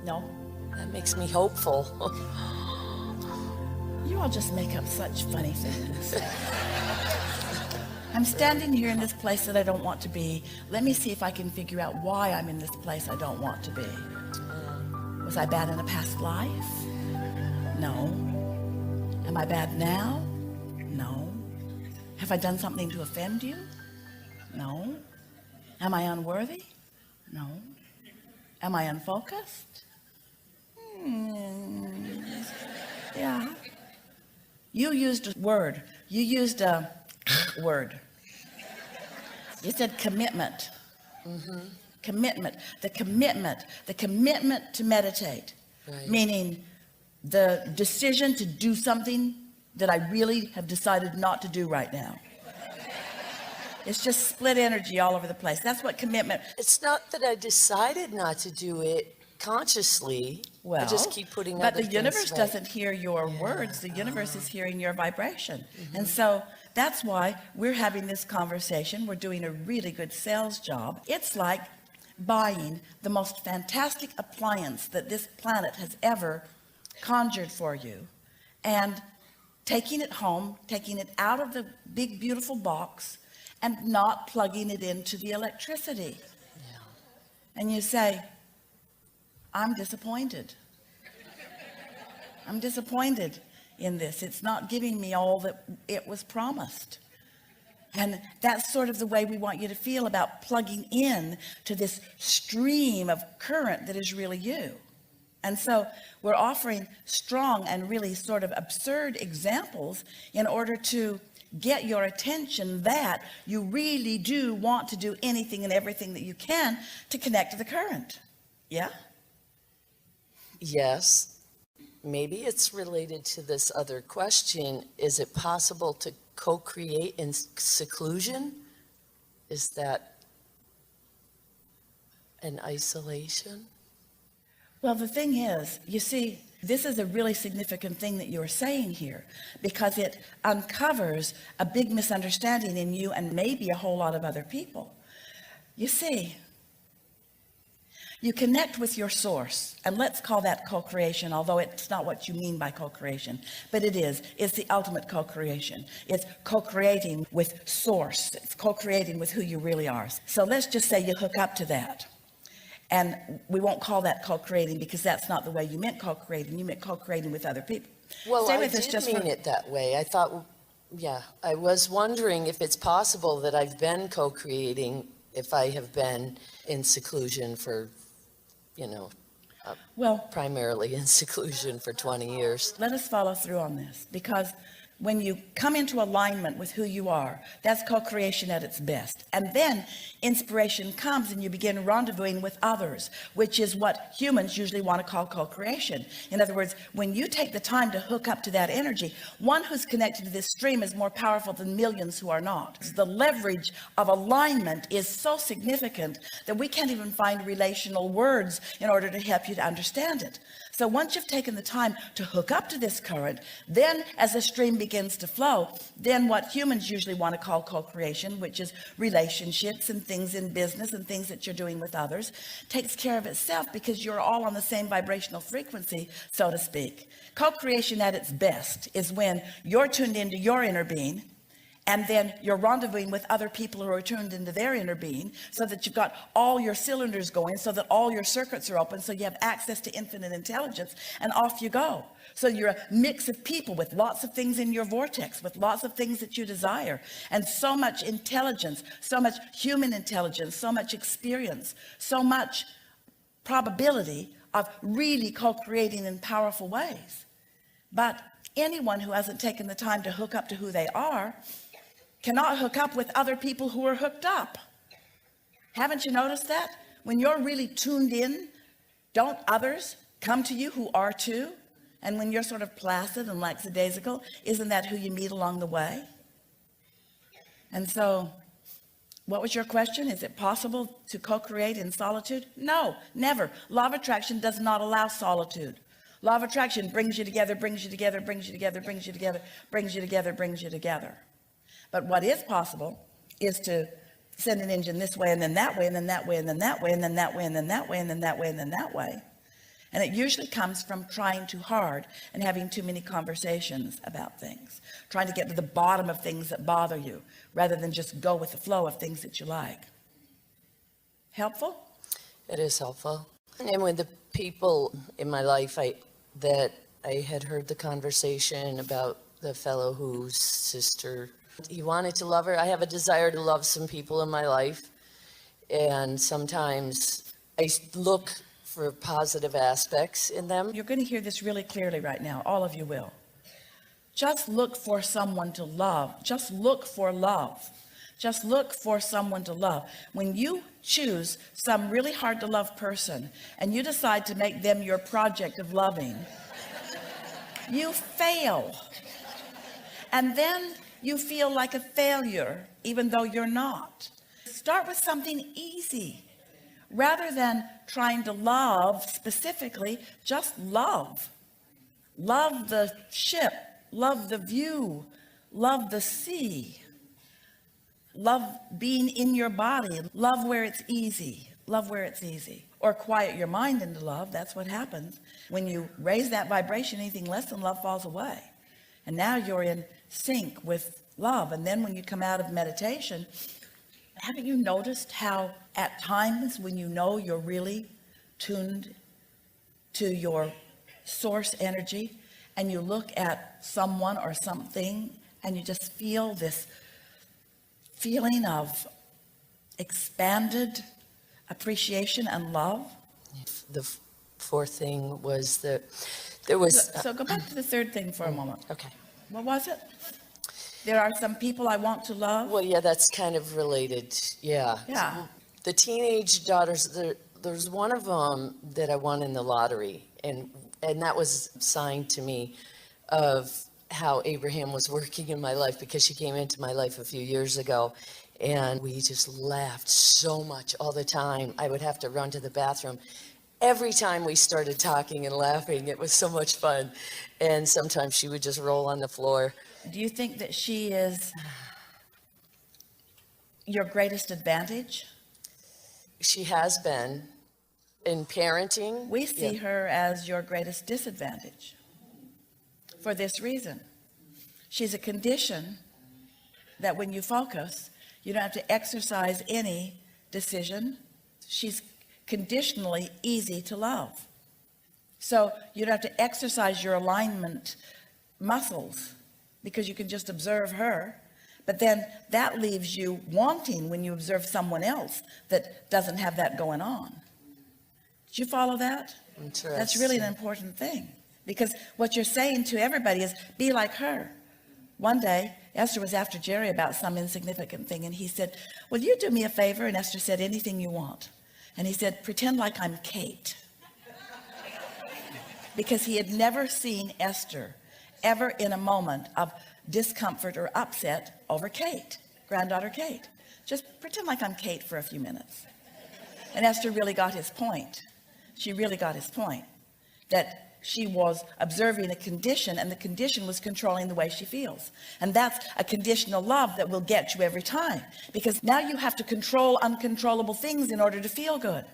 No. That makes me hopeful. You all just make up such funny things. I'm standing here in this place that I don't want to be. Let me see if I can figure out why I'm in this place I don't want to be. Was I bad in a past life? No. Am I bad now? No. Have I done something to offend you? No. Am I unworthy? No. Am I unfocused? Yeah. You used a word. You used a word. You said commitment. Commitment. The commitment to meditate. Right. Meaning the decision to do something that I really have decided not to do right now. It's just split energy all over the place. That's what commitment. It's not that I decided not to do it consciously. I just keep putting but other the universe things, right? doesn't hear your words. The universe is hearing your vibration. And so that's why we're having this conversation. We're doing a really good sales job. It's like buying the most fantastic appliance that this planet has ever conjured for you and taking it home, taking it out of the big beautiful box and not plugging it into the electricity. And you say, I'm disappointed. I'm disappointed in this. It's not giving me all that it was promised. And that's sort of the way we want you to feel about plugging in to this stream of current that is really you. And so we're offering strong and really sort of absurd examples in order to get your attention that you really do want to do anything and everything that you can to connect to the current. Yeah? Yes. Maybe it's related to this other question. Is it possible to co-create in seclusion? Is that an isolation? Well, the thing is, you see, this is a really significant thing that you're saying here because it uncovers a big misunderstanding in you and maybe a whole lot of other people. You see, you connect with your source, and let's call that co-creation, although it's not what you mean by co-creation, but it is. It's the ultimate co-creation. It's co-creating with source. It's co-creating with who you really are. So let's just say you hook up to that. And we won't call that co-creating because that's not the way you meant co-creating. You meant co-creating with other people. Well, Stay I with us did just mean for- it that way. I thought, yeah, I was wondering if it's possible that I've been co-creating if I have been in seclusion for, Well, primarily in seclusion for 20 years. let us follow through on this because when you come into alignment with who you are, that's co-creation at its best. And then inspiration comes and you begin rendezvousing with others, which is what humans usually want to call co-creation. In other words, when you take the time to hook up to that energy, one who's connected to this stream is more powerful than millions who are not. The leverage of alignment is so significant that we can't even find relational words in order to help you to understand it. So once you've taken the time to hook up to this current, then as the stream begins to flow, then what humans usually want to call co-creation, which is relationships and things in business and things that you're doing with others, takes care of itself because you're all on the same vibrational frequency, so to speak. Co-creation at its best is when you're tuned into your inner being, and then you're rendezvousing with other people who are tuned into their inner being so that you've got all your cylinders going, so that all your circuits are open, so you have access to infinite intelligence, and off you go. So you're a mix of people with lots of things in your vortex, with lots of things that you desire, and so much intelligence, so much human intelligence, so much experience, so much probability of really co-creating in powerful ways. But anyone who hasn't taken the time to hook up to who they are cannot hook up with other people who are hooked up. Haven't you noticed that? When you're really tuned in, don't others come to you who are too? And when you're sort of placid and lackadaisical, isn't that who you meet along the way? And so, what was your question? Is it possible to co-create in solitude? No, never. Law of attraction does not allow solitude. Law of attraction brings you together, brings you together, brings you together, brings you together, brings you together, brings you together. But what is possible is to send an engine this way and then that way and then that way and then that way and then that way and then that way and then that way and then that way. And it usually comes from trying too hard and having too many conversations about things, trying to get to the bottom of things that bother you rather than just go with the flow of things that you like. Helpful? It is helpful. And with the people in my life that I had heard the conversation about the fellow whose sister, he wanted to love her. I have a desire to love some people in my life. And sometimes I look for positive aspects in them. You're going to hear this really clearly right now. All of you will. Just look for someone to love. Just look for love. Just look for someone to love. When you choose some really hard to love person and you decide to make them your project of loving, you fail. And then you feel like a failure, even though you're not. Start with something easy. Rather than trying to love specifically, just love. Love the ship, love the view, love the sea. Love being in your body. Love where it's easy. Love where it's easy. Or quiet your mind into love. That's what happens. When you raise that vibration, anything less than love falls away. And now you're in sync with love. And then when you come out of meditation, haven't you noticed how at times when you know you're really tuned to your source energy and you look at someone or something and you just feel this feeling of expanded appreciation and love? The fourth thing was that there was... So go back to the third thing for a moment. Okay. What was it? There are some people I want to love. Well, yeah, that's kind of related. Yeah. Yeah. The teenage daughters, there's one of them that I won in the lottery, and that was a sign to me of how Abraham was working in my life, because she came into my life a few years ago, and we just laughed so much all the time. I would have to run to the bathroom. Every time we started talking and laughing, it was so much fun. And sometimes she would just roll on the floor. Do you think that she is your greatest advantage? She has been in parenting. We see her as your greatest disadvantage for this reason. She's a condition that when you focus, you don't have to exercise any decision. She's conditionally easy to love. So you don't have to exercise your alignment muscles because you can just observe her. But then that leaves you wanting when you observe someone else that doesn't have that going on. Did you follow that? Interesting. That's really an important thing, because what you're saying to everybody is be like her. One day, Esther was after Jerry about some insignificant thing, and he said, will you do me a favor? And Esther said, anything you want. And he said, pretend like I'm Kate. Because he had never seen Esther ever in a moment of discomfort or upset over Kate, granddaughter Kate. Just pretend like I'm Kate for a few minutes. And Esther really got his point. She really got his point, that she was observing a condition, and the condition was controlling the way she feels. And that's a conditional love that will get you every time, because now you have to control uncontrollable things in order to feel good.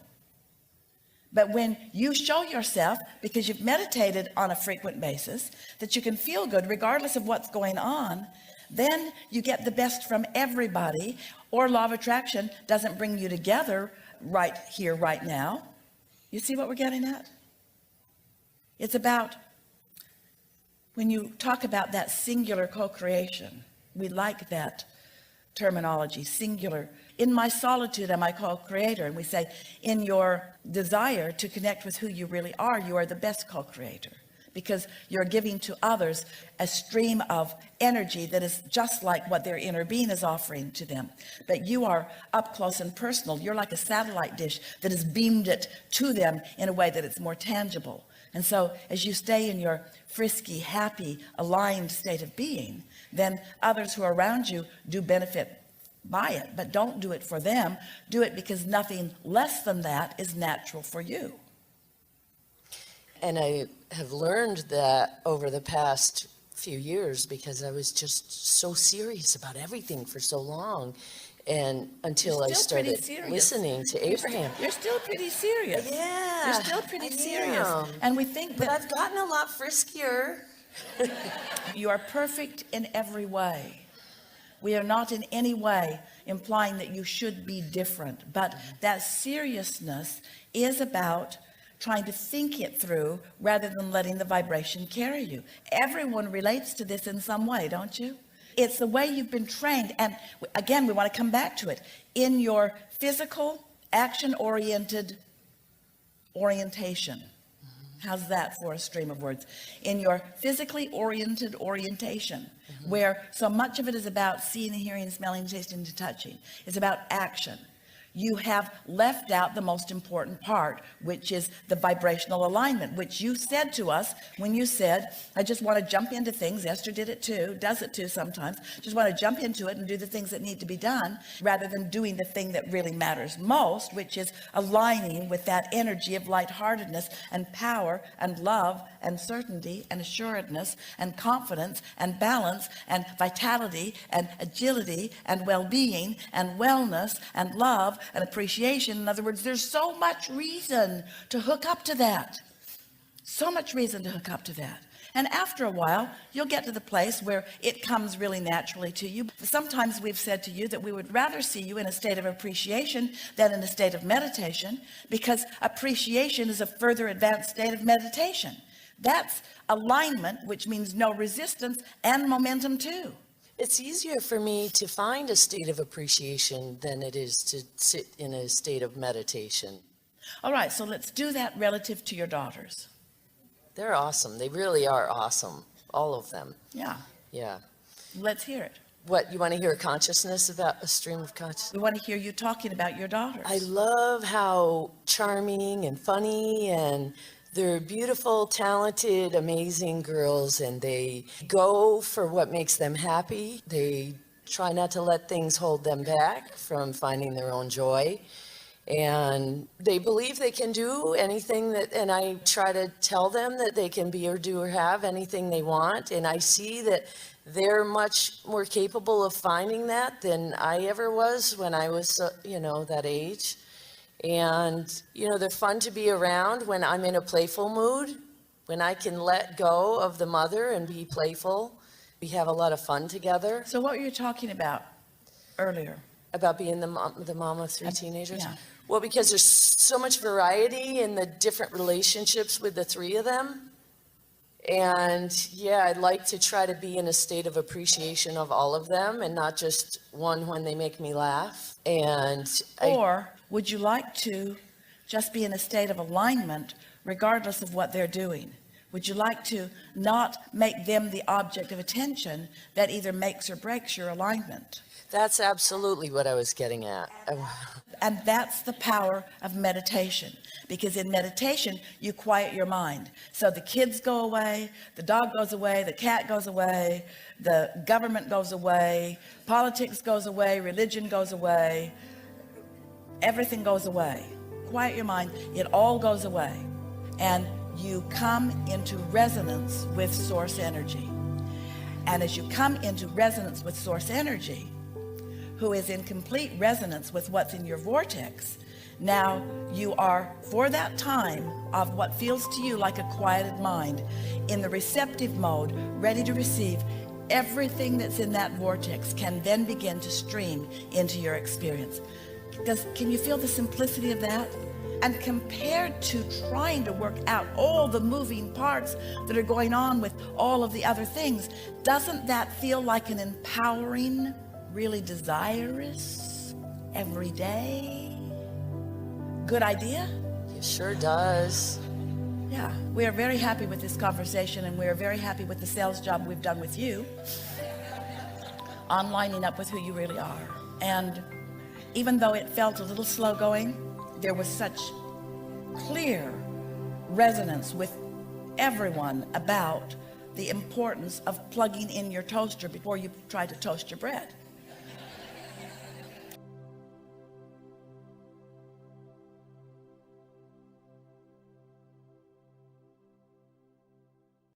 But when you show yourself, because you've meditated on a frequent basis, that you can feel good regardless of what's going on, then you get the best from everybody. Or law of attraction doesn't bring you together right here, right now. You see what we're getting at? It's about, when you talk about that singular co-creation, we like that terminology, singular. In my solitude, am I co-creator? And we say, in your desire to connect with who you really are, you are the best co-creator, because you're giving to others a stream of energy that is just like what their inner being is offering to them. But you are up close and personal. You're like a satellite dish that has beamed it to them in a way that it's more tangible. And so as you stay in your frisky, happy, aligned state of being, then others who are around you do benefit by it. But don't do it for them. Do it because nothing less than that is natural for you. And I have learned that over the past few years, because I was just so serious about everything for so long. And until I You're still pretty started serious. listening to Abraham. You're still pretty serious. Yeah, You're still pretty I serious. am. And we think But that I've gotten a lot friskier. you are perfect in every way. We are not in any way implying that you should be different, but that seriousness is about trying to think it through rather than letting the vibration carry you. Everyone relates to this in some way, don't you? It's the way you've been trained. And again, we want to come back to it. In your physical, action-oriented orientation. How's that for a stream of words? In your physically oriented orientation, where so much of it is about seeing, hearing, smelling, tasting, and touching. It's about action. You have left out the most important part, which is the vibrational alignment, which you said to us when you said, I just want to jump into things. Esther did it too, does it too sometimes. Just want to jump into it and do the things that need to be done rather than doing the thing that really matters most, which is aligning with that energy of lightheartedness and power and love and certainty and assuredness and confidence and balance and vitality and agility and well-being and wellness and love and appreciation. In other words, there's so much reason to hook up to that. So much reason to hook up to that. And after a while, you'll get to the place where it comes really naturally to you. Sometimes we've said to you that we would rather see you in a state of appreciation than in a state of meditation, because appreciation is a further advanced state of meditation. That's alignment, which means no resistance, and momentum too. It's easier for me to find a state of appreciation than it is to sit in a state of meditation. All right, so let's do that relative to your daughters. They're awesome. They really are awesome. All of them. Yeah, Yeah. let's hear it. What, you want to hear a consciousness about a stream of consciousness? We want to hear you talking about your daughters. I love how charming and funny, and they're beautiful, talented, amazing girls, and they go for what makes them happy. They try not to let things hold them back from finding their own joy. And they believe they can do anything that, and I try to tell them that they can be or do or have anything they want. And I see that they're much more capable of finding that than I ever was when I was, that age. And, they're fun to be around when I'm in a playful mood, when I can let go of the mother and be playful. We have a lot of fun together. So what were you talking about earlier? About being the mom of three teenagers? Yeah. Well, because there's so much variety in the different relationships with the three of them. And yeah, I'd like to try to be in a state of appreciation of all of them and not just one when they make me laugh. Or would you like to just be in a state of alignment regardless of what they're doing? Would you like to not make them the object of attention that either makes or breaks your alignment? That's absolutely what I was getting at. And that's the power of meditation, because in meditation, you quiet your mind. So the kids go away, the dog goes away, the cat goes away, the government goes away, politics goes away, religion goes away, everything goes away. Quiet your mind, it all goes away. And you come into resonance with source energy. And as you come into resonance with source energy, who is in complete resonance with what's in your vortex, now you are, for that time of what feels to you like a quieted mind, in the receptive mode, ready to receive everything that's in that vortex, can then begin to stream into your experience. Can you feel the simplicity of that? And compared to trying to work out all the moving parts that are going on with all of the other things, doesn't that feel like an empowering, really desirous, everyday, good idea? It sure does. Yeah, we are very happy with this conversation, and we are very happy with the sales job we've done with you on lining up with who you really are. And even though it felt a little slow going, there was such clear resonance with everyone about the importance of plugging in your toaster before you try to toast your bread.